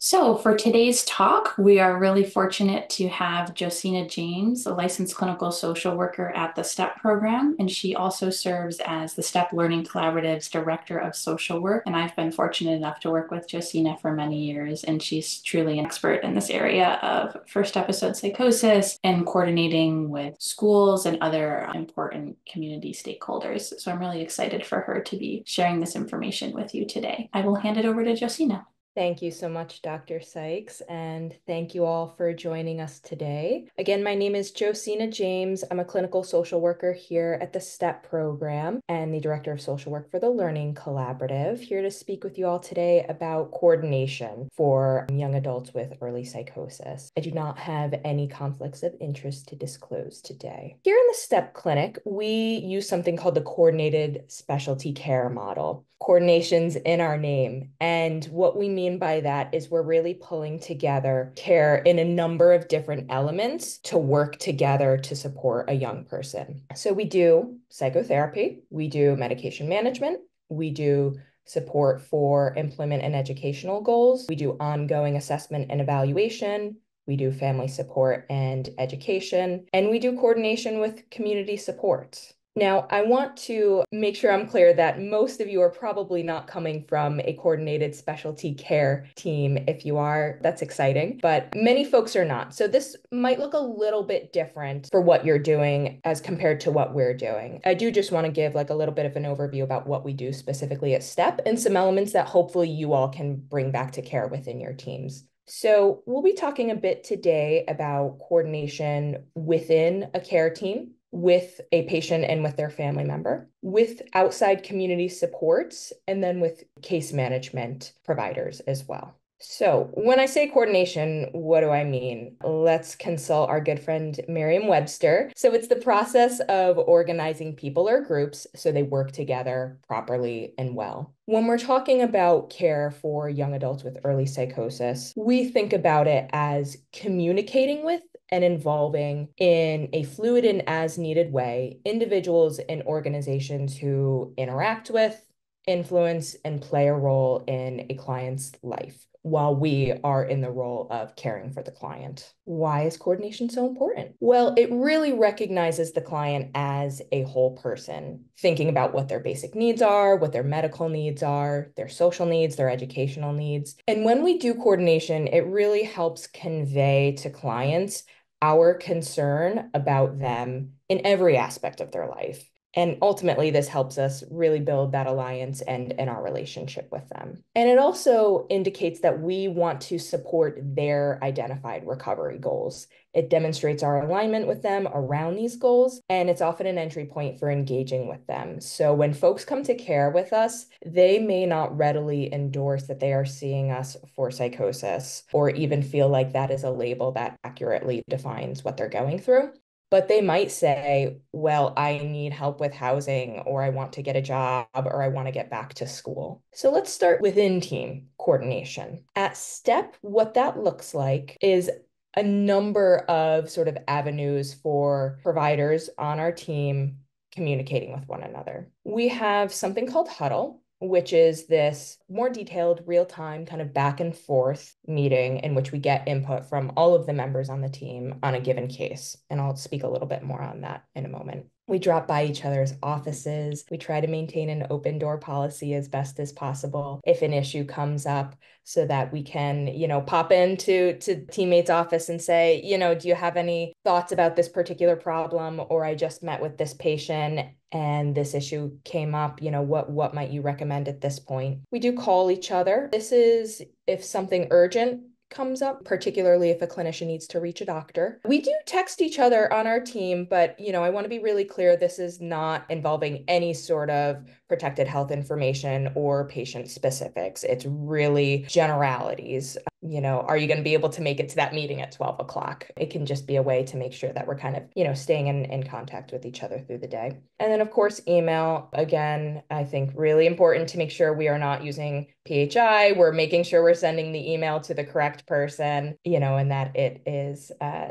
So, for today's talk, we are really fortunate to have Josina James, a licensed clinical social worker at the STEP program, and she also serves as the STEP Learning Collaborative's Director of Social Work. And I've been fortunate enough to work with Josina for many years, and she's truly an expert in this area of first episode psychosis and coordinating with schools and other important community stakeholders. So, I'm really excited for her to be sharing this information with you today. I will hand it over to Josina. Thank you so much, Dr. Sykes, and thank you all for joining us today. Again, my name is Josina James. I'm a clinical social worker here at the STEP program and the Director of Social Work for the Learning Collaborative, here to speak with you all today about coordination for young adults with early psychosis. I do not have any conflicts of interest to disclose today. Here in the STEP clinic, we use something called the Coordinated Specialty Care Model. Coordination's in our name, and what we mean by that is we're really pulling together care in a number of different elements to work together to support a young person. So we do psychotherapy, we do medication management, we do support for employment and educational goals, we do ongoing assessment and evaluation, we do family support and education, and we do coordination with community support. Now, I want to make sure I'm clear that most of you are probably not coming from a coordinated specialty care team. If you are, that's exciting, but many folks are not. So this might look a little bit different for what you're doing as compared to what we're doing. I do just want to give like a little bit of an overview about what we do specifically at STEP and some elements that hopefully you all can bring back to care within your teams. So we'll be talking a bit today about coordination within a care team, with a patient and with their family member, with outside community supports, and then with case management providers as well. So when I say coordination, what do I mean? Let's consult our good friend Merriam-Webster. So it's the process of organizing people or groups so they work together properly and well. When we're talking about care for young adults with early psychosis, we think about it as communicating with and involving in a fluid and as needed way individuals and organizations who interact with, influence, and play a role in a client's life while we are in the role of caring for the client. Why is coordination so important? Well, it really recognizes the client as a whole person, thinking about what their basic needs are, what their medical needs are, their social needs, their educational needs. And when we do coordination, it really helps convey to clients our concern about them in every aspect of their life. And ultimately, this helps us really build that alliance and our relationship with them. And it also indicates that we want to support their identified recovery goals. It demonstrates our alignment with them around these goals, and it's often an entry point for engaging with them. So when folks come to care with us, they may not readily endorse that they are seeing us for psychosis or even feel like that is a label that accurately defines what they're going through. But they might say, well, I need help with housing, or I want to get a job, or I want to get back to school. So let's start with in-team coordination. At STEP, what that looks like is a number of sort of avenues for providers on our team communicating with one another. We have something called Huddle, which is this more detailed real-time kind of back and forth meeting in which we get input from all of the members on the team on a given case. And I'll speak a little bit more on that in a moment. We drop by each other's offices. We try to maintain an open door policy as best as possible if an issue comes up so that we can, pop into teammates' office and say, do you have any thoughts about this particular problem? Or I just met with this patient and this issue came up, what might you recommend at this point? We do call each other. This is if something urgent comes up, particularly if a clinician needs to reach a doctor. We do text each other on our team, but I want to be really clear, this is not involving any sort of protected health information or patient specifics. It's really generalities. Are you going to be able to make it to that meeting at 12 o'clock? It can just be a way to make sure that we're kind of, staying in contact with each other through the day. And then, of course, email. Again, I think really important to make sure we are not using PHI. We're making sure we're sending the email to the correct person, and that it is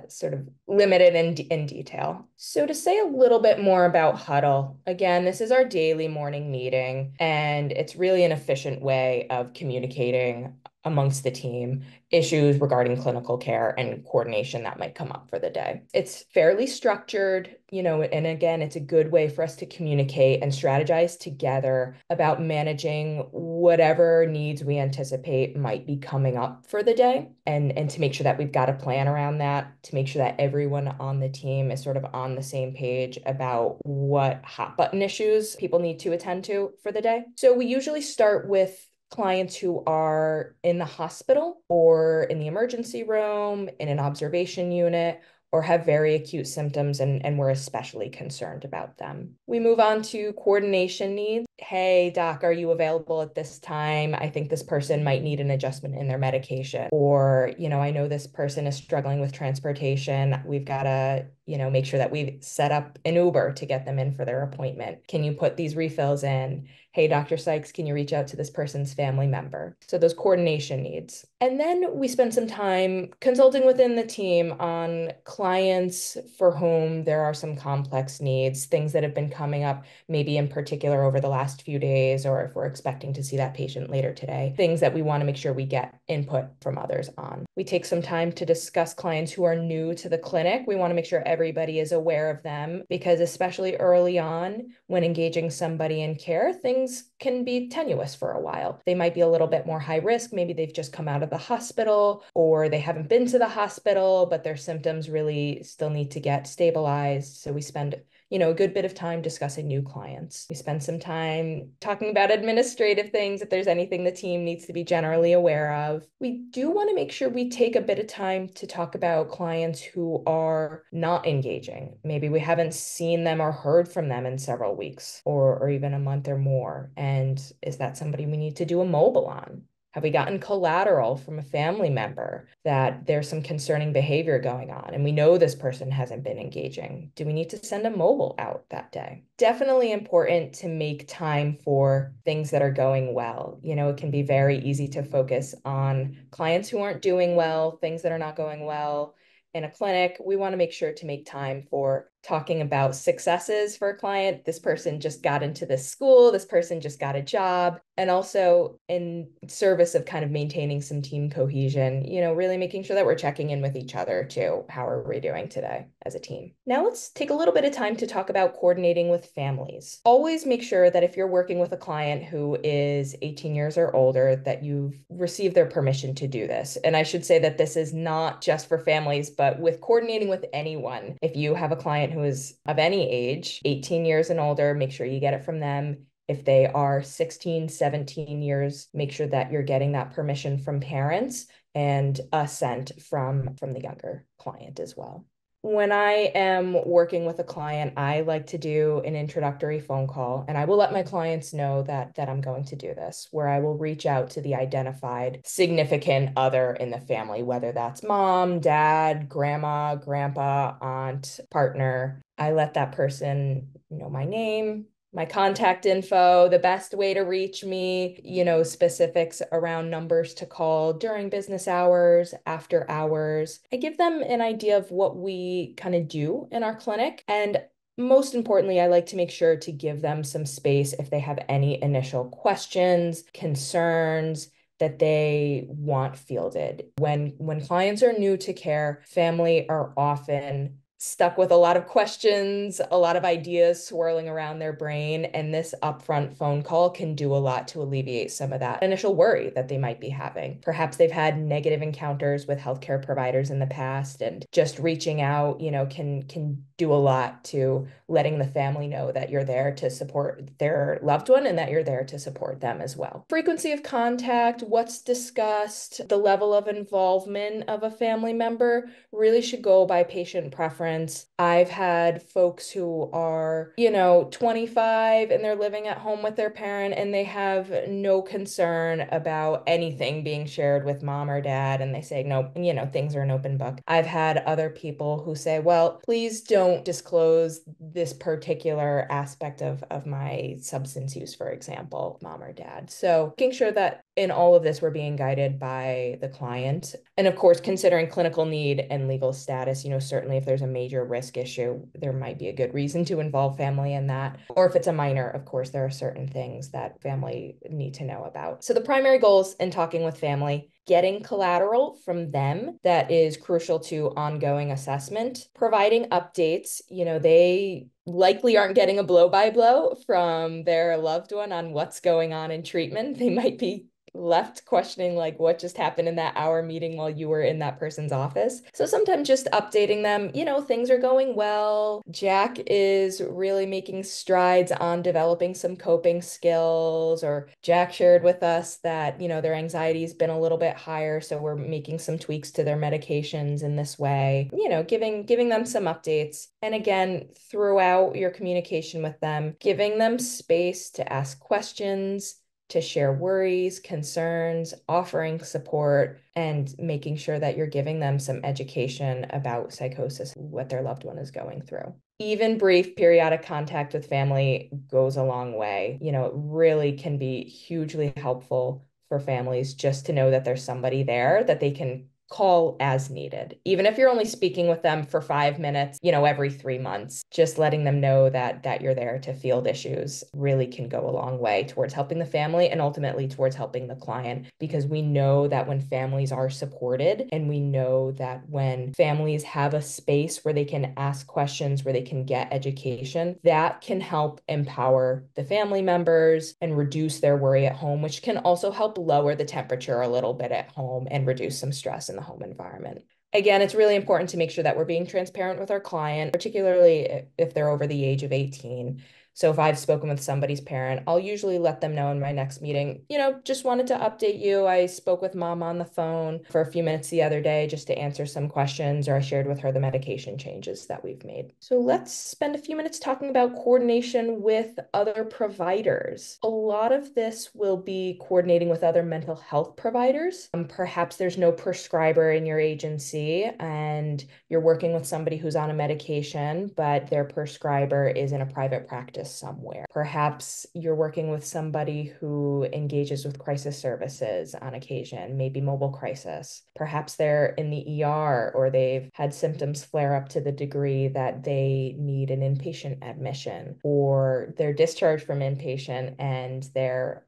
sort of limited in detail. So to say a little bit more about Huddle, again, this is our daily morning meeting, and it's really an efficient way of communicating amongst the team, issues regarding clinical care and coordination that might come up for the day. It's fairly structured, and again, it's a good way for us to communicate and strategize together about managing whatever needs we anticipate might be coming up for the day, and to make sure that we've got a plan around that, to make sure that everyone on the team is sort of on the same page about what hot button issues people need to attend to for the day. So we usually start with clients who are in the hospital or in the emergency room, in an observation unit, or have very acute symptoms, and we're especially concerned about them. We move on to coordination needs. Hey, doc, are you available at this time? I think this person might need an adjustment in their medication. Or, I know this person is struggling with transportation. We've got to, make sure that we set up an Uber to get them in for their appointment. Can you put these refills in? Hey, Dr. Sykes, can you reach out to this person's family member? So those coordination needs. And then we spend some time consulting within the team on clients for whom there are some complex needs, things that have been coming up, maybe in particular over the last few days, or if we're expecting to see that patient later today, things that we want to make sure we get input from others on. We take some time to discuss clients who are new to the clinic. We want to make sure everybody is aware of them, because especially early on, when engaging somebody in care, things can be tenuous for a while. They might be a little bit more high risk. Maybe they've just come out of the hospital, or they haven't been to the hospital, but their symptoms really still need to get stabilized. So we spend a good bit of time discussing new clients. We spend some time talking about administrative things, if there's anything the team needs to be generally aware of. We do want to make sure we take a bit of time to talk about clients who are not engaging. Maybe we haven't seen them or heard from them in several weeks, or even a month or more. And is that somebody we need to do a mobile on? Have we gotten collateral from a family member that there's some concerning behavior going on and we know this person hasn't been engaging? Do we need to send a mobile out that day? Definitely important to make time for things that are going well. It can be very easy to focus on clients who aren't doing well, things that are not going well. In a clinic, we want to make sure to make time for talking about successes for a client. This person just got into this school, this person just got a job, and also in service of kind of maintaining some team cohesion, really making sure that we're checking in with each other too. How are we doing today as a team? Now let's take a little bit of time to talk about coordinating with families. Always make sure that if you're working with a client who is 18 years or older, that you've received their permission to do this. And I should say that this is not just for families, but with coordinating with anyone. If you have a client who is of any age, 18 years and older, make sure you get it from them. If they are 16, 17 years, make sure that you're getting that permission from parents and assent from the younger client as well. When I am working with a client, I like to do an introductory phone call, and I will let my clients know that I'm going to do this, where I will reach out to the identified significant other in the family, whether that's mom, dad, grandma, grandpa, aunt, partner. I let that person know my name, my contact info, the best way to reach me, specifics around numbers to call during business hours, after hours. I give them an idea of what we kind of do in our clinic. And most importantly, I like to make sure to give them some space if they have any initial questions, concerns that they want fielded. When clients are new to care, family are often stuck with a lot of questions, a lot of ideas swirling around their brain, and this upfront phone call can do a lot to alleviate some of that initial worry that they might be having. Perhaps they've had negative encounters with healthcare providers in the past, and just reaching out, can do a lot to letting the family know that you're there to support their loved one and that you're there to support them as well. Frequency of contact, what's discussed, the level of involvement of a family member really should go by patient preference. I've had folks who are, 25 and they're living at home with their parent and they have no concern about anything being shared with mom or dad. And they say, no, things are an open book. I've had other people who say, well, please don't disclose this particular aspect of my substance use, for example, mom or dad. So making sure that in all of this, we're being guided by the client. And of course, considering clinical need and legal status, certainly if there's a major risk issue, there might be a good reason to involve family in that. Or if it's a minor, of course, there are certain things that family need to know about. So the primary goals in talking with family: getting collateral from them that is crucial to ongoing assessment, providing updates. They likely aren't getting a blow-by-blow from their loved one on what's going on in treatment. They might be left questioning like what just happened in that hour meeting while you were in that person's office. So sometimes just updating them, things are going well. Jack is really making strides on developing some coping skills, or Jack shared with us that, their anxiety's been a little bit higher, so we're making some tweaks to their medications in this way. Giving them some updates. And again, throughout your communication with them, giving them space to ask questions, to share worries, concerns, offering support, and making sure that you're giving them some education about psychosis, what their loved one is going through. Even brief periodic contact with family goes a long way. It really can be hugely helpful for families just to know that there's somebody there that they can call as needed. Even if you're only speaking with them for 5 minutes, every 3 months, just letting them know that you're there to field issues really can go a long way towards helping the family and ultimately towards helping the client, because we know that when families are supported, and we know that when families have a space where they can ask questions, where they can get education, that can help empower the family members and reduce their worry at home, which can also help lower the temperature a little bit at home and reduce some stress in the home environment. Again, it's really important to make sure that we're being transparent with our client, particularly if they're over the age of 18. So if I've spoken with somebody's parent, I'll usually let them know in my next meeting, just wanted to update you. I spoke with mom on the phone for a few minutes the other day just to answer some questions, or I shared with her the medication changes that we've made. So let's spend a few minutes talking about coordination with other providers. A lot of this will be coordinating with other mental health providers. Perhaps there's no prescriber in your agency and you're working with somebody who's on a medication, but their prescriber is in a private practice somewhere. Perhaps you're working with somebody who engages with crisis services on occasion, maybe mobile crisis. Perhaps they're in the ER, or they've had symptoms flare up to the degree that they need an inpatient admission, or they're discharged from inpatient and they're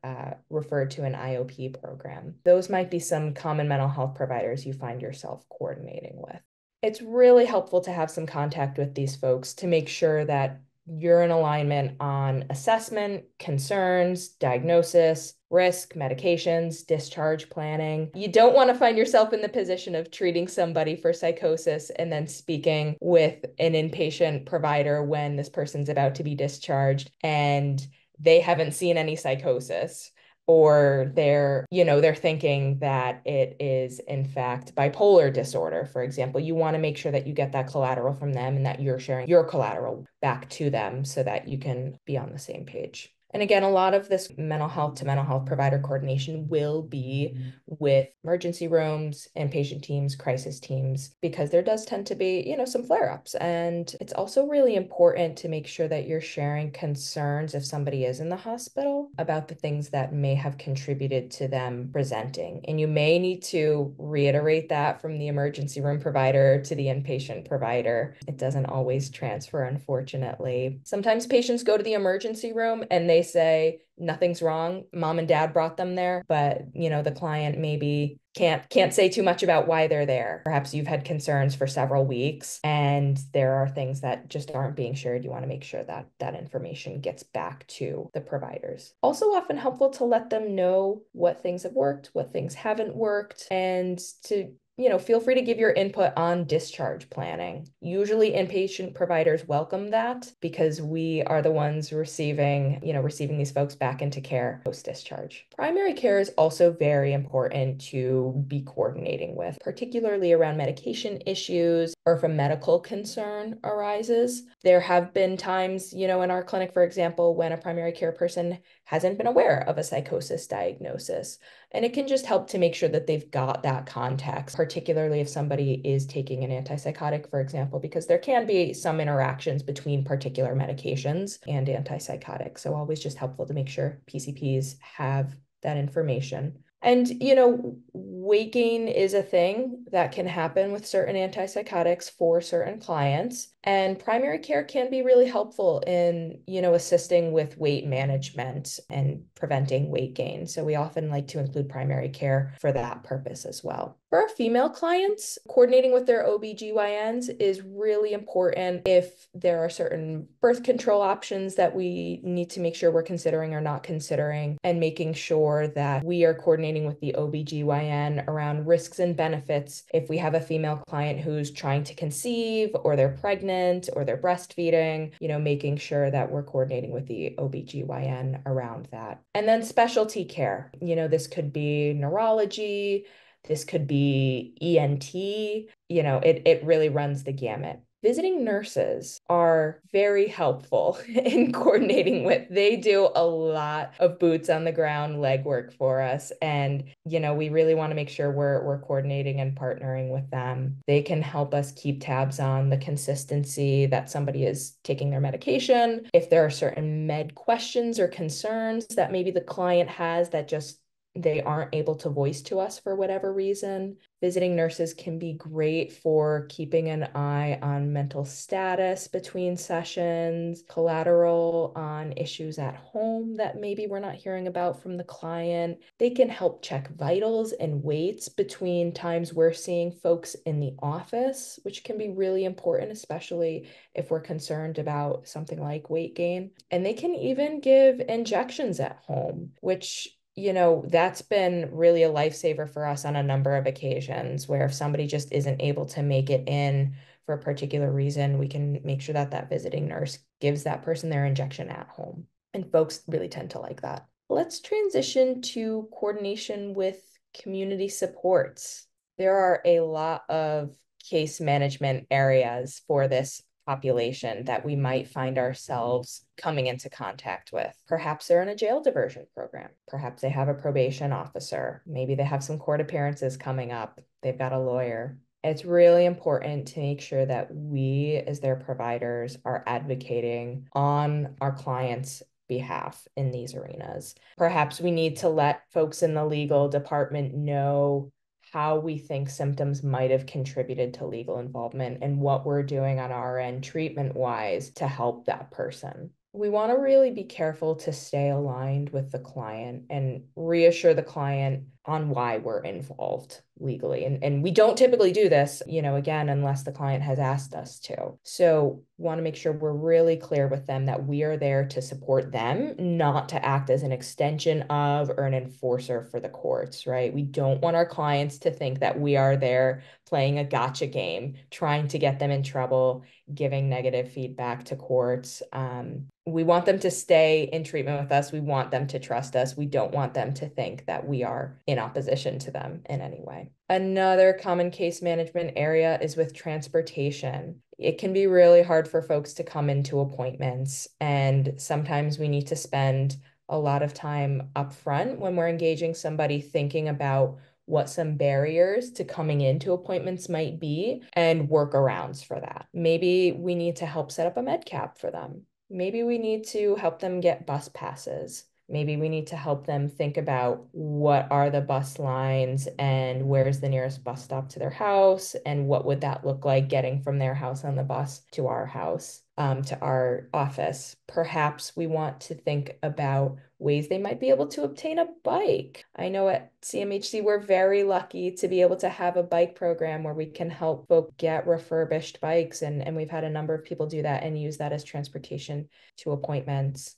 referred to an IOP program. Those might be some common mental health providers you find yourself coordinating with. It's really helpful to have some contact with these folks to make sure that you're in alignment on assessment, concerns, diagnosis, risk, medications, discharge planning. You don't want to find yourself in the position of treating somebody for psychosis and then speaking with an inpatient provider when this person's about to be discharged and they haven't seen any psychosis, or they're thinking that it is in fact bipolar disorder, for example. You want to make sure that you get that collateral from them and that you're sharing your collateral back to them so that you can be on the same page. And again, a lot of this mental health to mental health provider coordination will be with emergency rooms, inpatient teams, crisis teams, because there does tend to be, some flare-ups. And it's also really important to make sure that you're sharing concerns if somebody is in the hospital about the things that may have contributed to them presenting. And you may need to reiterate that from the emergency room provider to the inpatient provider. It doesn't always transfer, unfortunately. Sometimes patients go to the emergency room and they say nothing's wrong, mom and dad brought them there, but the client maybe can't say too much about why they're there. Perhaps you've had concerns for several weeks and there are things that just aren't being shared. You want to make sure that that information gets back to the providers. Also often helpful to let them know what things have worked, what things haven't worked, and to feel free to give your input on discharge planning. Usually inpatient providers welcome that because we are the ones receiving these folks back into care post-discharge. Primary care is also very important to be coordinating with, particularly around medication issues or if a medical concern arises. There have been times, in our clinic, for example, when a primary care person hasn't been aware of a psychosis diagnosis. And it can just help to make sure that they've got that context, particularly if somebody is taking an antipsychotic, for example, because there can be some interactions between particular medications and antipsychotics. So always just helpful to make sure PCPs have that information. And, weight gain is a thing that can happen with certain antipsychotics for certain clients. And primary care can be really helpful in, assisting with weight management and preventing weight gain. So we often like to include primary care for that purpose as well. For our female clients, coordinating with their OBGYNs is really important if there are certain birth control options that we need to make sure we're considering or not considering, and making sure that we are coordinating with the OBGYN around risks and benefits if we have a female client who's trying to conceive or they're pregnant or they're breastfeeding, making sure that we're coordinating with the OBGYN around that. And then specialty care, this could be neurology, this could be ENT, it really runs the gamut. Visiting nurses are very helpful in coordinating with. They do a lot of boots on the ground legwork for us. And, we really want to make sure we're coordinating and partnering with them. They can help us keep tabs on the consistency that somebody is taking their medication. If there are certain med questions or concerns that maybe the client has that just they aren't able to voice to us for whatever reason. Visiting nurses can be great for keeping an eye on mental status between sessions, collateral on issues at home that maybe we're not hearing about from the client. They can help check vitals and weights between times we're seeing folks in the office, which can be really important, especially if we're concerned about something like weight gain. And they can even give injections at home, which that's been really a lifesaver for us on a number of occasions where if somebody just isn't able to make it in for a particular reason, we can make sure that that visiting nurse gives that person their injection at home. And folks really tend to like that. Let's transition to coordination with community supports. There are a lot of case management areas for this population that we might find ourselves coming into contact with. Perhaps they're in a jail diversion program. Perhaps they have a probation officer. Maybe they have some court appearances coming up. They've got a lawyer. It's really important to make sure that we, as their providers, are advocating on our clients' behalf in these arenas. Perhaps we need to let folks in the legal department know how we think symptoms might have contributed to legal involvement and what we're doing on our end treatment-wise to help that person. We want to really be careful to stay aligned with the client and reassure the client on why we're involved legally. And we don't typically do this, again, unless the client has asked us to. So we want to make sure we're really clear with them that we are there to support them, not to act as an extension of or an enforcer for the courts, right? We don't want our clients to think that we are there playing a gotcha game, trying to get them in trouble, giving negative feedback to courts. We want them to stay in treatment with us. We want them to trust us. We don't want them to think that we are in opposition to them in any way. Another common case management area is with transportation. It can be really hard for folks to come into appointments, and sometimes we need to spend a lot of time up front when we're engaging somebody thinking about what some barriers to coming into appointments might be and workarounds for that. Maybe we need to help set up a med cap for them. Maybe we need to help them get bus passes. Maybe we need to help them think about what are the bus lines and where's the nearest bus stop to their house and what would that look like getting from their house on the bus to our house, to our office. Perhaps we want to think about ways they might be able to obtain a bike. I know at CMHC, we're very lucky to be able to have a bike program where we can help folks get refurbished bikes. And we've had a number of people do that and use that as transportation to appointments.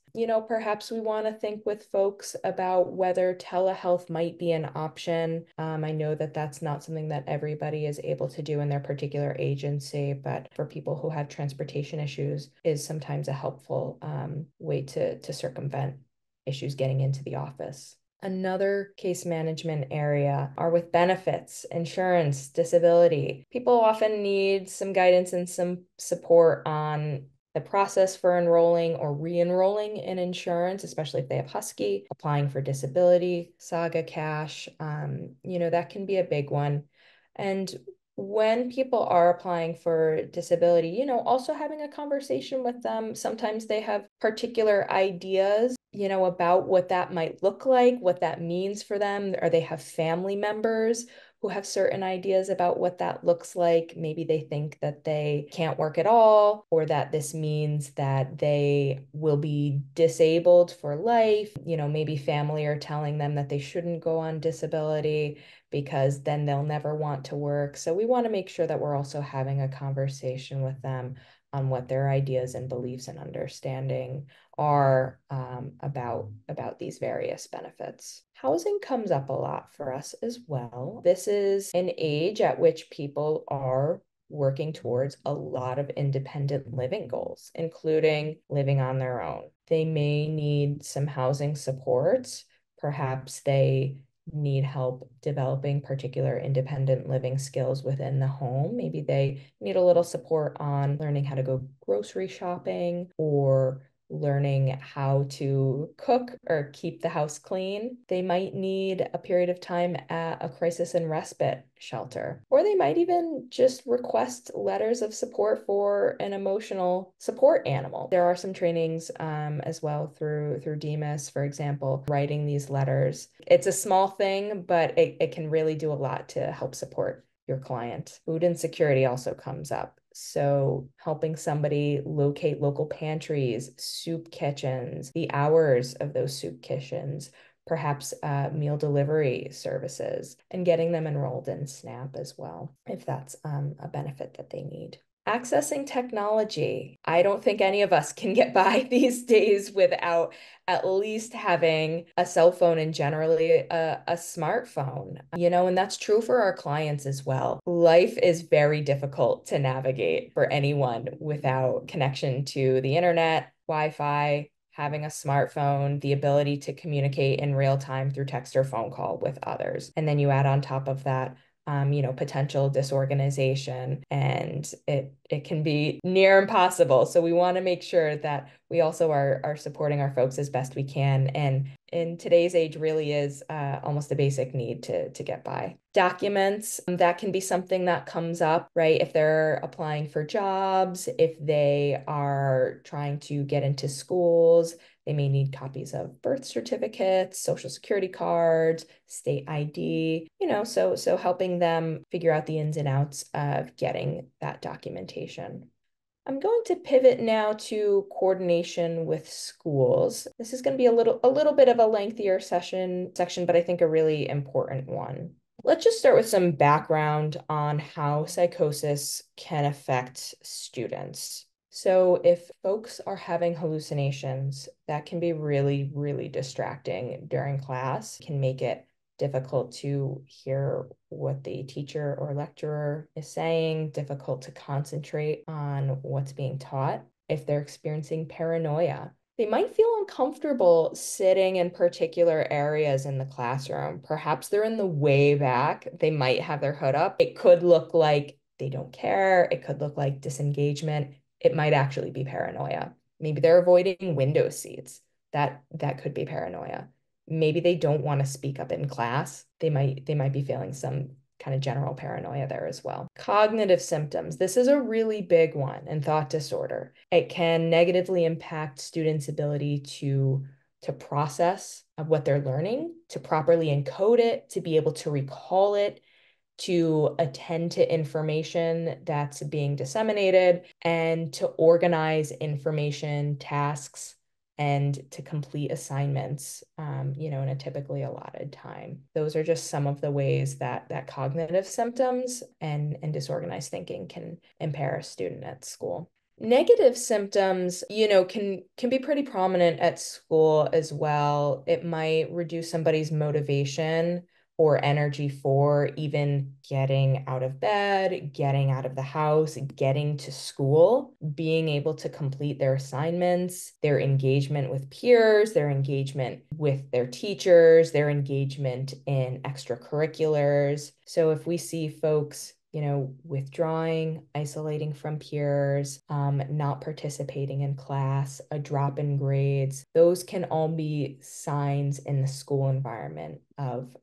Perhaps we want to think with folks about whether telehealth might be an option. I know that that's not something that everybody is able to do in their particular agency, but for people who have transportation issues is sometimes a helpful way to circumvent issues getting into the office. Another case management area are with benefits, insurance, disability. People often need some guidance and some support on the process for enrolling or re-enrolling in insurance, especially if they have Husky, applying for disability, Saga Cash, that can be a big one. And when people are applying for disability, also having a conversation with them, sometimes they have particular ideas about what that might look like, what that means for them, or they have family members who have certain ideas about what that looks like. Maybe they think that they can't work at all, or that this means that they will be disabled for life. Maybe family are telling them that they shouldn't go on disability because then they'll never want to work. So we want to make sure that we're also having a conversation with them on what their ideas and beliefs and understanding are about these various benefits. Housing comes up a lot for us as well. This is an age at which people are working towards a lot of independent living goals, including living on their own. They may need some housing supports. Perhaps they need help developing particular independent living skills within the home. Maybe they need a little support on learning how to go grocery shopping or learning how to cook or keep the house clean. They might need a period of time at a crisis and respite shelter, or they might even just request letters of support for an emotional support animal. There are some trainings as well through DEMIS, for example, writing these letters. It's a small thing, but it can really do a lot to help support your client. Food insecurity also comes up. So helping somebody locate local pantries, soup kitchens, the hours of those soup kitchens, perhaps meal delivery services, and getting them enrolled in SNAP as well, if that's a benefit that they need. Accessing technology. I don't think any of us can get by these days without at least having a cell phone and generally a smartphone, and that's true for our clients as well. Life is very difficult to navigate for anyone without connection to the internet, Wi-Fi, having a smartphone, the ability to communicate in real time through text or phone call with others. And then you add on top of that potential disorganization, and it can be near impossible. So we want to make sure that we also are supporting our folks as best we can. And in today's age really is almost a basic need to get by. Documents, that can be something that comes up, right? If they're applying for jobs, if they are trying to get into schools, they may need copies of birth certificates, social security cards, state ID, so helping them figure out the ins and outs of getting that documentation. I'm going to pivot now to coordination with schools. This is going to be a little bit of a lengthier section, but I think a really important one. Let's just start with some background on how psychosis can affect students. So if folks are having hallucinations, that can be really, really distracting during class, can make it difficult to hear what the teacher or lecturer is saying, difficult to concentrate on what's being taught. If they're experiencing paranoia, they might feel uncomfortable sitting in particular areas in the classroom. Perhaps they're in the way back. They might have their hood up. It could look like they don't care. It could look like disengagement. It might actually be paranoia. Maybe they're avoiding window seats. That could be paranoia. Maybe they don't want to speak up in class. They might be feeling some kind of general paranoia there as well. Cognitive symptoms. This is a really big one in thought disorder. It can negatively impact students' ability to process of what they're learning, to properly encode it, to be able to recall it, to attend to information that's being disseminated, and to organize information, tasks, and to complete assignments, in a typically allotted time. Those are just some of the ways that cognitive symptoms and disorganized thinking can impair a student at school. Negative symptoms, can be pretty prominent at school as well. It might reduce somebody's motivation or energy for even getting out of bed, getting out of the house, getting to school, being able to complete their assignments, their engagement with peers, their engagement with their teachers, their engagement in extracurriculars. So if we see folks withdrawing, isolating from peers, not participating in class, a drop in grades. Those can all be signs in the school environment of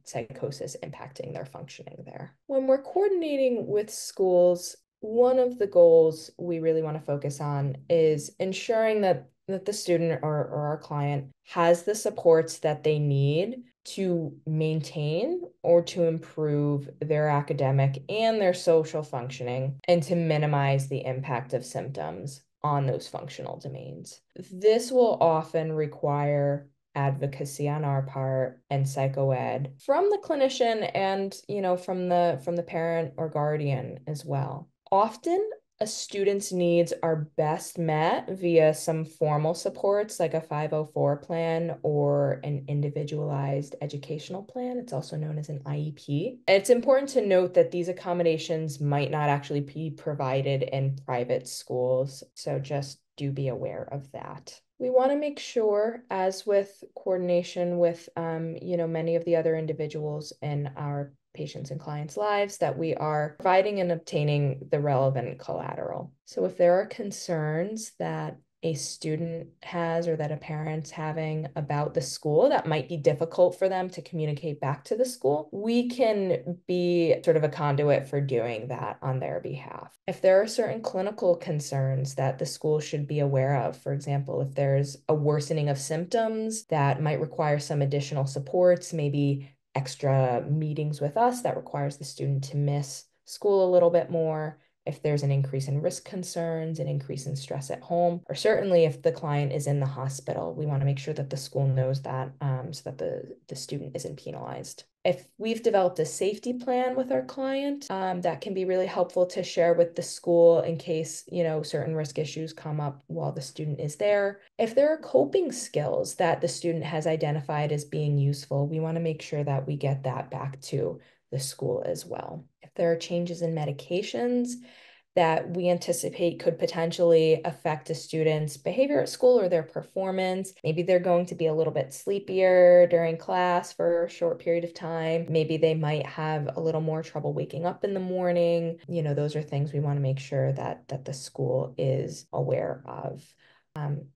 psychosis impacting their functioning there. When we're coordinating with schools, one of the goals we really want to focus on is ensuring that that the student or our client has the supports that they need to maintain or to improve their academic and their social functioning and to minimize the impact of symptoms on those functional domains. This will often require advocacy on our part and psychoed from the clinician and from the parent or guardian as well. Often a student's needs are best met via some formal supports like a 504 plan or an individualized educational plan. It's also known as an IEP. It's important to note that these accommodations might not actually be provided in private schools, so just do be aware of that. We want to make sure, as with coordination with, many of the other individuals in our patients and clients' lives, that we are providing and obtaining the relevant collateral. So if there are concerns that a student has or that a parent's having about the school that might be difficult for them to communicate back to the school, we can be sort of a conduit for doing that on their behalf. If there are certain clinical concerns that the school should be aware of, for example, if there's a worsening of symptoms that might require some additional supports, maybe extra meetings with us that requires the student to miss school a little bit more, if there's an increase in risk concerns, an increase in stress at home, or certainly if the client is in the hospital, we want to make sure that the school knows that so that the student isn't penalized. If we've developed a safety plan with our client, that can be really helpful to share with the school in case, certain risk issues come up while the student is there. If there are coping skills that the student has identified as being useful, we want to make sure that we get that back to the school as well. If there are changes in medications that we anticipate could potentially affect a student's behavior at school or their performance. Maybe they're going to be a little bit sleepier during class for a short period of time. Maybe they might have a little more trouble waking up in the morning. Those are things we want to make sure that the school is aware of.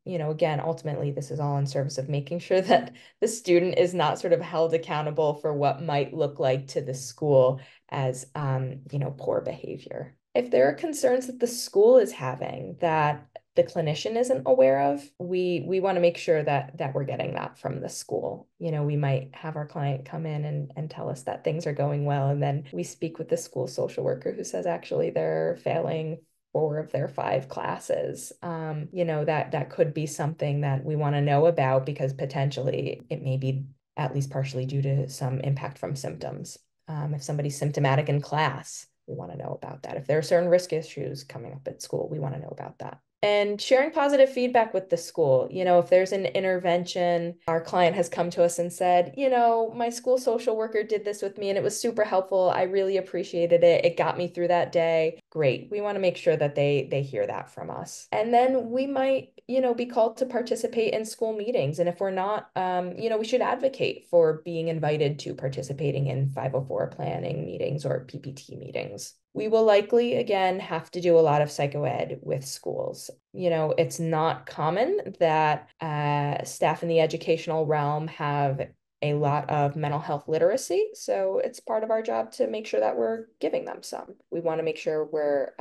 Again, ultimately, this is all in service of making sure that the student is not sort of held accountable for what might look like to the school as, poor behavior. If there are concerns that the school is having that the clinician isn't aware of, we want to make sure that we're getting that from the school. We might have our client come in and tell us that things are going well, and then we speak with the school social worker who says actually they're failing 4 of their 5 classes. That could be something that we want to know about because potentially it may be at least partially due to some impact from symptoms. If somebody's symptomatic in class, we want to know about that. If there are certain risk issues coming up at school, we want to know about that. And sharing positive feedback with the school. If there's an intervention, our client has come to us and said, my school social worker did this with me and it was super helpful. I really appreciated it. It got me through that day. Great. We want to make sure that they hear that from us. And then we might, be called to participate in school meetings. And if we're not, we should advocate for being invited to participating in 504 planning meetings or PPT meetings. We will likely, again, have to do a lot of psychoed with schools. It's not common that staff in the educational realm have a lot of mental health literacy. So it's part of our job to make sure that we're giving them some. We want to make sure we're,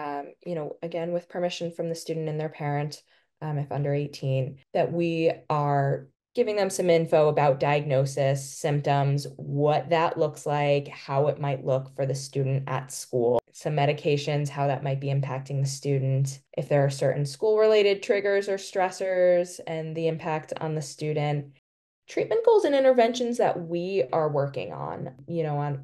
again, with permission from the student and their parent, if under 18, that we are giving them some info about diagnosis, symptoms, what that looks like, how it might look for the student at school, some medications, how that might be impacting the student, if there are certain school-related triggers or stressors, and the impact on the student. Treatment goals and interventions that we are working on,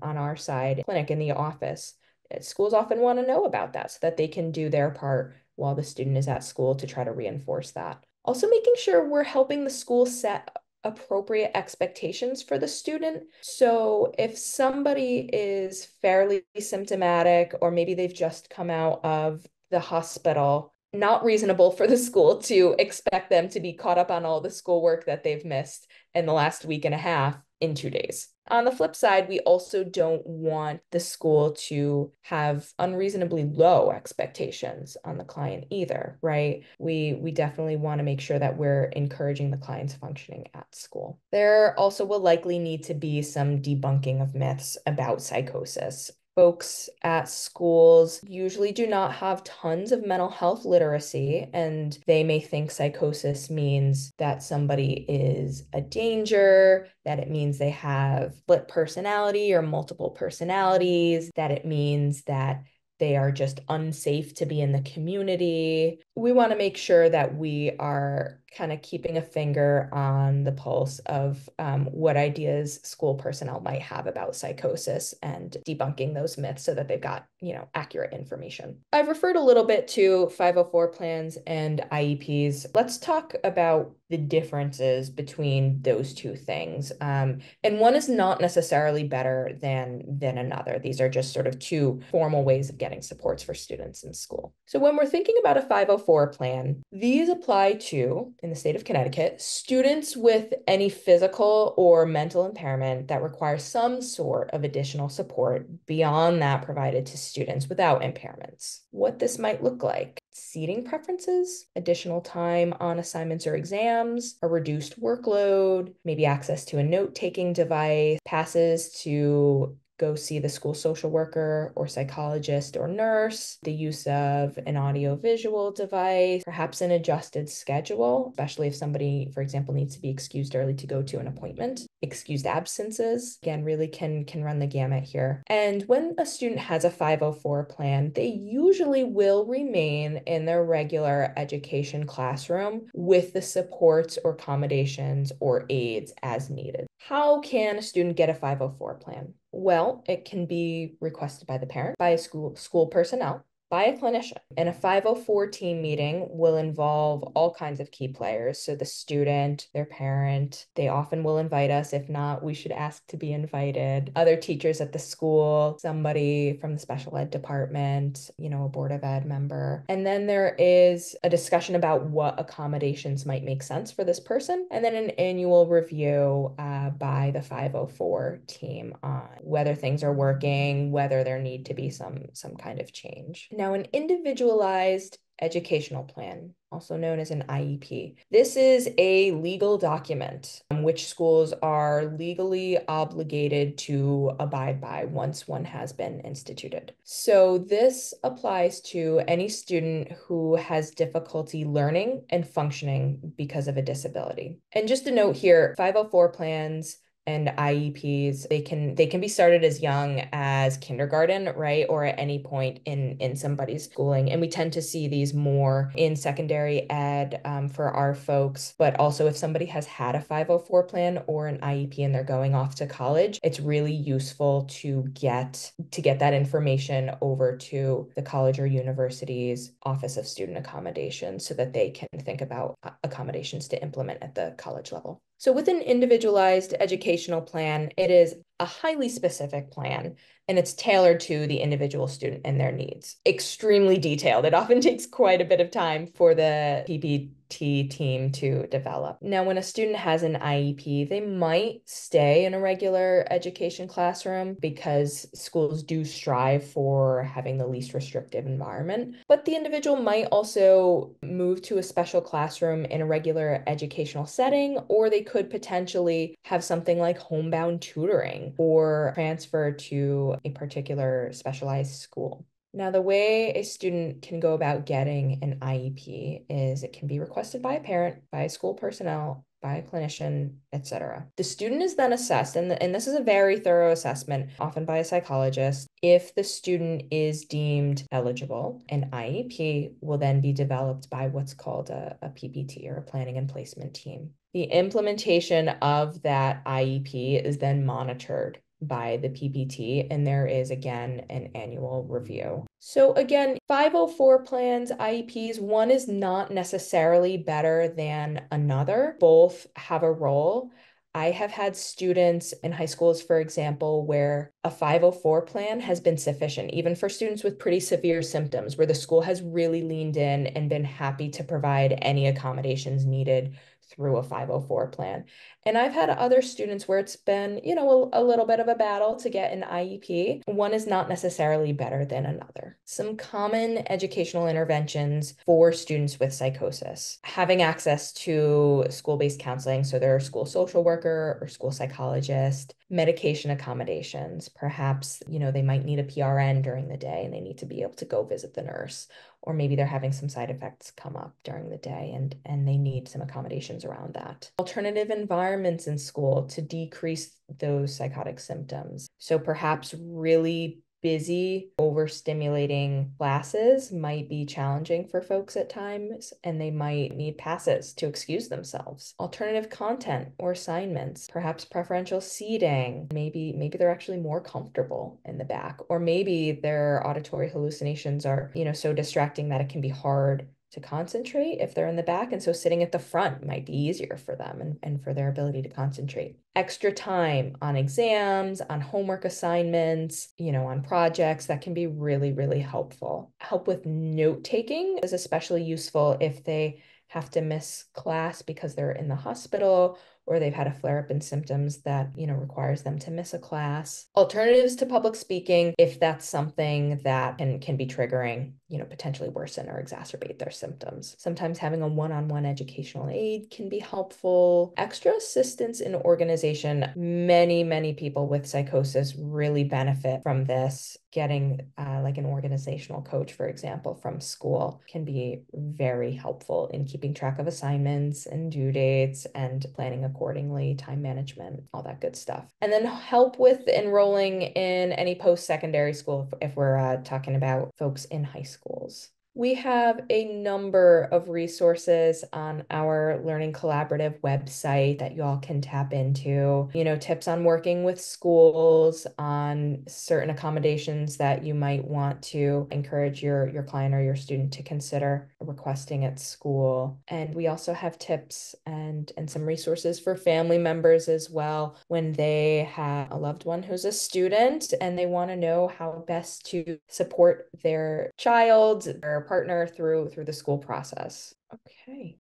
on our side, clinic in the office. Schools often want to know about that so that they can do their part while the student is at school to try to reinforce that. Also making sure we're helping the school set appropriate expectations for the student. So if somebody is fairly symptomatic, or maybe they've just come out of the hospital, not reasonable for the school to expect them to be caught up on all the schoolwork that they've missed in the last week and a half in 2 days. On the flip side, we also don't want the school to have unreasonably low expectations on the client either, right? We definitely want to make sure that we're encouraging the client's functioning at school. There also will likely need to be some debunking of myths about psychosis. Folks at schools usually do not have tons of mental health literacy, and they may think psychosis means that somebody is a danger, that it means they have split personality or multiple personalities, that it means that they are just unsafe to be in the community. We want to make sure that we are kind of keeping a finger on the pulse of what ideas school personnel might have about psychosis and debunking those myths so that they've got, accurate information. I've referred a little bit to 504 plans and IEPs. Let's talk about the differences between those two things. And one is not necessarily better than another. These are just sort of two formal ways of getting supports for students in school. So when we're thinking about a 504 plan, these apply to, in the state of Connecticut, students with any physical or mental impairment that requires some sort of additional support beyond that provided to students without impairments. What this might look like: seating preferences, additional time on assignments or exams, a reduced workload, maybe access to a note-taking device, passes to go see the school social worker or psychologist or nurse, the use of an audio-visual device, perhaps an adjusted schedule, especially if somebody, for example, needs to be excused early to go to an appointment. Excused absences, again, really can run the gamut here. And when a student has a 504 plan, they usually will remain in their regular education classroom with the supports or accommodations or aids as needed. How can a student get a 504 plan? Well, it can be requested by the parent, by a school personnel, by a clinician. And a 504 team meeting will involve all kinds of key players. So the student, their parent, they often will invite us. If not, we should ask to be invited. Other teachers at the school, somebody from the special ed department, a board of ed member. And then there is a discussion about what accommodations might make sense for this person. And then an annual review by the 504 team on whether things are working, whether there need to be some kind of change. Now, an individualized educational plan, also known as an IEP. This is a legal document which schools are legally obligated to abide by once one has been instituted. So this applies to any student who has difficulty learning and functioning because of a disability. And just a note here, 504 plans and IEPs, they can be started as young as kindergarten, right? Or at any point in somebody's schooling. And we tend to see these more in secondary ed for our folks. But also if somebody has had a 504 plan or an IEP and they're going off to college, it's really useful to get that information over to the college or university's Office of Student Accommodation so that they can think about accommodations to implement at the college level. So with an individualized educational plan, it is a highly specific plan, and it's tailored to the individual student and their needs. Extremely detailed. It often takes quite a bit of time for the PPT team to develop. Now, when a student has an IEP, they might stay in a regular education classroom because schools do strive for having the least restrictive environment. But the individual might also move to a special classroom in a regular educational setting, or they could potentially have something like homebound tutoring or transfer to a particular specialized school. Now, the way a student can go about getting an IEP is it can be requested by a parent, by school personnel, by a clinician, etc. The student is then assessed, and this is a very thorough assessment, often by a psychologist. If the student is deemed eligible, an IEP will then be developed by what's called a PPT, or a planning and placement team. The implementation of that IEP is then monitored by the PPT, and there is again an annual review. So again, 504 plans, IEPs, one is not necessarily better than another. Both have a role. I have had students in high schools, for example, where a 504 plan has been sufficient, even for students with pretty severe symptoms, where the school has really leaned in and been happy to provide any accommodations needed through a 504 plan. And I've had other students where it's been, a little bit of a battle to get an IEP. One is not necessarily better than another. Some common educational interventions for students with psychosis: having access to school-based counseling, so their school social worker or school psychologist, medication accommodations. Perhaps, they might need a PRN during the day and they need to be able to go visit the nurse, or maybe they're having some side effects come up during the day and they need some accommodations around that. Alternative environments in school to decrease those psychotic symptoms. So perhaps really busy, overstimulating classes might be challenging for folks at times, and they might need passes to excuse themselves. Alternative content or assignments, perhaps preferential seating. Maybe they're actually more comfortable in the back, or maybe their auditory hallucinations are, so distracting that it can be hard to concentrate if they're in the back. And so sitting at the front might be easier for them and for their ability to concentrate. Extra time on exams, on homework assignments, on projects, that can be really, really helpful. Help with note taking is especially useful if they have to miss class because they're in the hospital, or they've had a flare-up in symptoms that, requires them to miss a class. Alternatives to public speaking, if that's something that can be triggering, potentially worsen or exacerbate their symptoms. Sometimes having a one-on-one educational aid can be helpful. Extra assistance in organization. Many people with psychosis really benefit from this. Getting like an organizational coach, for example, from school can be very helpful in keeping track of assignments and due dates and planning accordingly, time management, all that good stuff. And then help with enrolling in any post-secondary school if we're talking about folks in high schools. We have a number of resources on our Learning Collaborative website that you all can tap into. Tips on working with schools, on certain accommodations that you might want to encourage your client or your student to consider requesting at school. And we also have tips and some resources for family members as well when they have a loved one who's a student and they want to know how best to support their child, their partner through the school process. Okay.